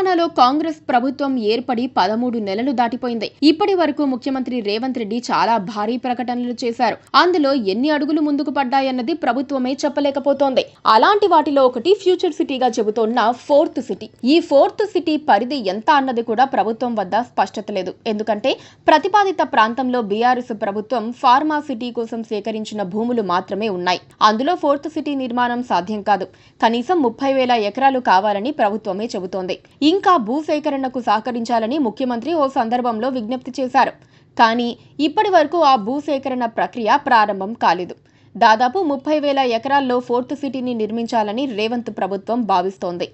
తెలంగాణలో కాంగ్రెస్ ప్రభుత్వం ఏర్పడి 13 నెలలు దాటిపోయింది. ఇప్పటి వరకు ముఖ్యమంత్రి రేవంత్ రెడ్డి చాలా భారీ ప్రకటనలు చేశారు. అందులో ఎన్ని అడుగులు ముందుకు పడ్డాయన్నది ప్రభుత్వమే చెప్పలేకపోతోంది. అలాంటి వాటిలో ఒకటి ఫ్యూచర్ సిటీగా చెబుతోన్న ఫోర్త్ సిటీ. ఈ ఫోర్త్ సిటీ పరిధి ఎంత అన్నది కూడా ప్రభుత్వం వద్ద స్పష్టత లేదు. ఎందుకంటే ప్రతిపాదిత ప్రాంతంలో బీఆర్ఎస్ ప్రభుత్వం ఫార్మా సిటీ కోసం సేకరించిన భూములు మాత్రమే ఉన్నాయి. అందులో ఫోర్త్ సిటీ నిర్మాణం సాధ్యం కాదు. కనీసం 30,000 ఎకరాలు కావాలని ప్రభుత్వమే చెబుతోంది. ఇంకా భూసేకరణకు సహకరించాలని ముఖ్యమంత్రి ఓ సందర్భంలో విజ్ఞప్తి చేశారు. కానీ ఇప్పటి వరకు ఆ భూసేకరణ ప్రక్రియ ప్రారంభం కాలేదు. దాదాపు 30,000 ఎకరాల్లో ఫోర్త్ సిటీని నిర్మించాలని రేవంత్ ప్రభుత్వం భావిస్తోంది.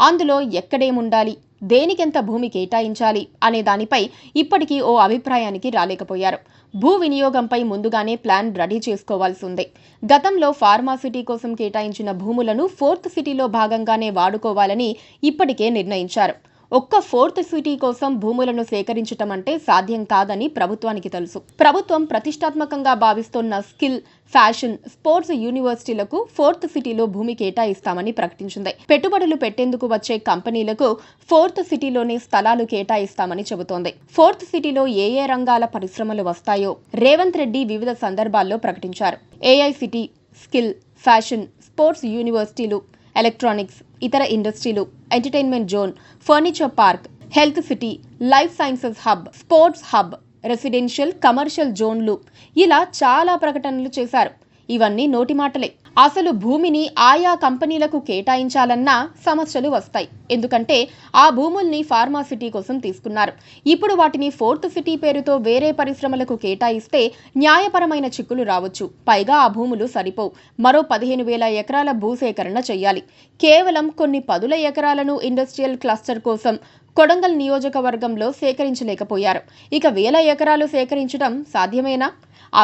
అందులో ఎక్కడేముండాలి, దేనికెంత భూమి కేటాయించాలి అనే దానిపై ఇప్పటికీ ఓ అభిప్రాయానికి రాలేకపోయారు. భూ వినియోగంపై ముందుగానే ప్లాన్ రెడీ చేసుకోవాల్సి ఉంది. గతంలో ఫార్మా సిటీ కోసం కేటాయించిన భూములను ఫోర్త్ సిటీలో భాగంగానే వాడుకోవాలని ఇప్పటికే నిర్ణయించారు. ఒక్క ఫోర్త్ సిటీ కోసం భూములను సేకరించటం అంటే సాధ్యం కాదని ప్రభుత్వానికి తెలుసు. ప్రభుత్వం ప్రతిష్టాత్మకంగా భావిస్తోన్న స్కిల్, ఫ్యాషన్, స్పోర్ట్స్ యూనివర్సిటీలకు ఫోర్త్ సిటీలో భూమి కేటాయిస్తామని ప్రకటించింది. పెట్టుబడులు పెట్టేందుకు వచ్చే కంపెనీలకు ఫోర్త్ సిటీలోనే స్థలాలు కేటాయిస్తామని చెబుతోంది. ఫోర్త్ సిటీలో ఏ రంగాల పరిశ్రమలు వస్తాయో రేవంత్ రెడ్డి వివిధ సందర్భాల్లో ప్రకటించారు. ఏఐసిటీ, స్కిల్, ఫ్యాషన్, స్పోర్ట్స్ యూనివర్సిటీలు, ఎలక్ట్రానిక్స్, ఇతర ఇండస్ట్రీలు, entertainment zone, furniture park, health city, life sciences hub, sports hub, residential, commercial జోన్లు, ఇలా చాలా ప్రకటనలు చేశారు. ఇవన్నీ నోటి మాటలే. అసలు భూమిని ఆయా కంపెనీలకు కేటాయించాలన్నా సమస్యలు వస్తాయి. ఎందుకంటే ఆ భూముల్ని ఫార్మా సిటీ కోసం తీసుకున్నారు. ఇప్పుడు వాటిని ఫోర్త్ సిటీ పేరుతో వేరే పరిశ్రమలకు కేటాయిస్తే న్యాయపరమైన చిక్కులు రావచ్చు. పైగా ఆ భూములు సరిపోవు. మరో 15,000 ఎకరాల భూసేకరణ చేయాలి. కేవలం కొన్ని 10 ఎకరాలను ఇండస్ట్రియల్ క్లస్టర్ కోసం కొడంగల్ నియోజకవర్గంలో సేకరించలేకపోయారు. ఇక 1000 ఎకరాలు సేకరించడం సాధ్యమేనా?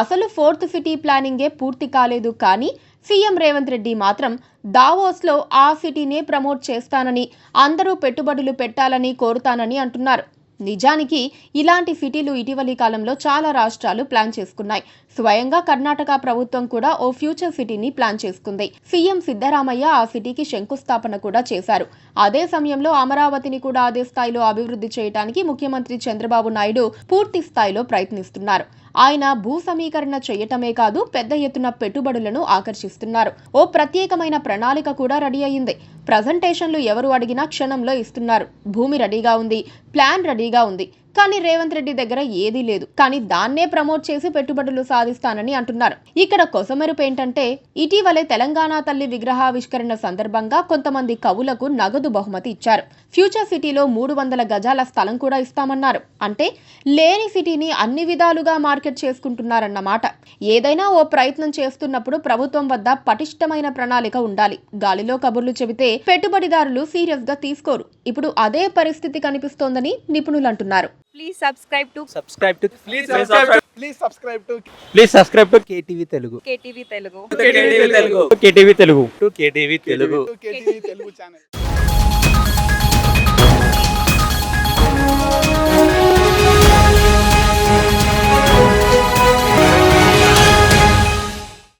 అసలు ఫోర్త్ సిటీ ప్లానింగే పూర్తి కాలేదు. కానీ సీఎం రేవంత్ రెడ్డి మాత్రం దావోస్లో ఆ సిటీనే ప్రమోట్ చేస్తానని, అందరూ పెట్టుబడులు పెట్టాలని కోరుతానని అంటున్నారు. నిజానికి ఇలాంటి సిటీలు ఇటీవలి కాలంలో చాలా రాష్ట్రాలు ప్లాన్ చేసుకున్నాయి. స్వయంగా కర్ణాటక ప్రభుత్వం కూడా ఓ ఫ్యూచర్ సిటీని ప్లాన్ చేసుకుంది. సీఎం సిద్ధరామయ్య ఆ సిటీకి శంకుస్థాపన కూడా చేశారు. అదే సమయంలో అమరావతిని కూడా అదే స్థాయిలో అభివృద్ధి చేయడానికి ముఖ్యమంత్రి చంద్రబాబు నాయుడు పూర్తి స్థాయిలో ప్రయత్నిస్తున్నారు. ఆయన భూ సమీకరణ చేయటమే కాదు, పెద్ద ఎత్తున పెట్టుబడులను ఆకర్షిస్తున్నారు. ఓ ప్రత్యేకమైన ప్రణాళిక కూడా రెడీ అయింది. ప్రజెంటేషన్లు ఎవరు అడిగినా క్షణంలో ఇస్తున్నారు. భూమి రెడీగా ఉంది, ప్లాన్ రెడీగా ఉంది. కానీ రేవంత్ రెడ్డి దగ్గర ఏదీ లేదు. కానీ దాన్నే ప్రమోట్ చేసి పెట్టుబడులు సాధిస్తానని అంటున్నారు. ఇక్కడ కొసమెరుపు ఏంటంటే ఇటీవలే తెలంగాణ తల్లి విగ్రహావిష్కరణ సందర్భంగా కొంతమంది కవులకు నగదు బహుమతి ఇచ్చారు. ఫ్యూచర్ సిటీలో 300 గజాల స్థలం కూడా ఇస్తామన్నారు. అంటే లేని సిటీని అన్ని విధాలుగా మార్కెట్ చేసుకుంటున్నారన్నమాట. ఏదైనా ఓ ప్రయత్నం చేస్తున్నప్పుడు ప్రభుత్వం వద్ద పటిష్టమైన ప్రణాళిక ఉండాలి. గాలిలో కబుర్లు చెబితే పెట్టుబడిదారులు సీరియస్ గా తీసుకోరు. ఇప్పుడు అదే పరిస్థితి కనిపిస్తోందని నిపుణులు అంటున్నారు. Please subscribe to KTV Telugu. KTV Telugu. KTV Telugu channel.